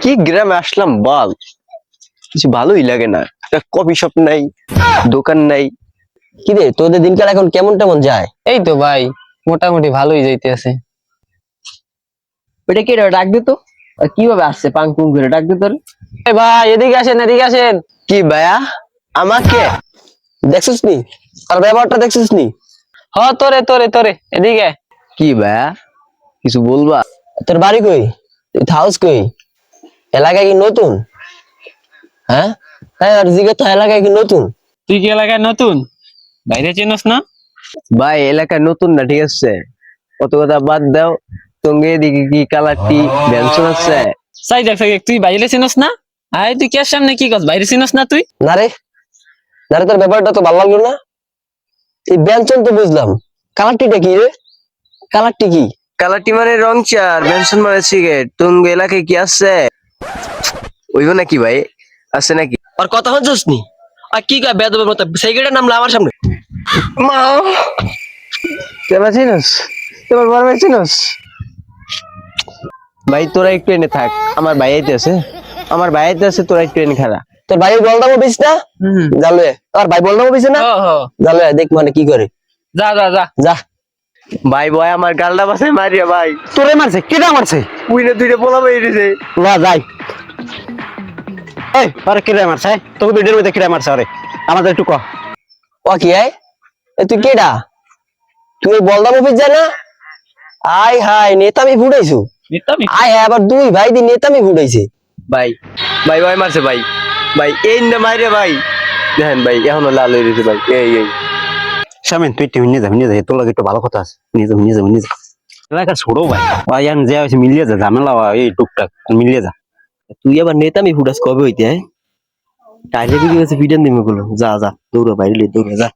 কি গ্রামে আসলাম বল, কিছু ভালোই লাগে না। কফি শপ নাই, দোকান নাই। কি রে তোদের দিনকাল এখন কেমন কেমন যায়? এই তো ভাই, মোটামুটি ভালোই যাইতেছে। ওইটা কি রে, ডাক দে তো। আর কিভাবে আসছে পাং পুং করে, ডাক দে তোর। এই ভাই এদিকে আসেন, এদিকে আসেন। কি ভাইয়া, আমাকে দেখছিস নি? আর ব্যাপারটা দেখছিস নি? হ, তোরে তোরে তোরে এদিকে। কি ভাইয়া, কিছু বলবা? তোর বাড়ি কই? তুই হাউস কই? এলাকায় কি নতুন? হ্যাঁ হ্যাঁ, আর জিগে তো এলাকায় কি নতুন? তুই কি এলাকায় নতুন? বাইরে চিনস না? ভাই এলাকায় নতুন না, ঠিক আছে, কত কথা বাদ দাও। সঙ্গে এদিকে কি কালারটি ব্যঞ্জন আছে? সাই দেখ সাই দেখ, তুই বাইরে চিনস না? আয় তুই কে সামনে কি কস, বাইরে চিনস না তুই? না রে, না রে, তোর ব্যাপারটা তো ভালো লাগলো না। এই ব্যঞ্জন তো বুঝলাম, কালারটিটা কি রে? কালারটি কি? কালারটি মানে রং চার, ব্যঞ্জন মানে সিগারেট। তুঙ্গ এলাকায় কি আছে? ওইব নাকি ভাই, আছে নাকি? আর কথা হচ্ছিস নি? আর কি কয় বেদবের মতো সিগারেটের নাম আমার সামনে? মা, কেমন চিনস? তোমার বড় ভাই চিনস? ভাই তোরা একটু এনে থাক, আমার ভাই আইতে আছে, আমার ভাই আইতে আছে, তোরা একটু এনে খারা। তোর ভাই বলদাম অফিস না? জানলে আর ভাই বলদাম অফিসে না? জানলে দেখ মানে কি করে। যা যা যা যা। ভাই বয় আমার গালটা বাসে মারিয়া ভাই। তোরে মারছে, কেটা মারছে? উইনে দুইটা পোলা বেরিয়েছে। লা যাই। এই আরে কেটা মারছে? তোকে ভিডিওর মধ্যে কেটা মারছে? আরে আমাদের একটু কহ। ও কি আয়, তুই কেডা? তুই বলদাম অফিস যা না? আয় হাই, নেতামি ফুটাইছু। আয় হ্যাঁ, আবার দুই ভাই দি নেতামি ফুটাইছে। ভাই ভাই ভাই মারছে ভাই, ভাই এই না মাইরে ভাই। দেখেন ভাই এখনো লাল হয়ে রয়েছে ভাই। এই শামিন তুই একটু নিয়ে যা, নিয়ে যা, তোর লাগে একটু ভালো কথা আছে। নিয়ে যা, নিয়ে যা, নিয়ে যা। এলাকা ছোড়ো ভাই, ভাই আন যে আছে মিলিয়ে যা, ঝামেলা এই টুকটাক মিলিয়ে যা। তুই আবার নেতামি ফুটাস কবে হইতে? হ্যাঁ টাইলে বিক্রি হয়েছে, ভিডিও নেমে গেলো। যা যা, দৌড়া বাইরে দৌড়া যা।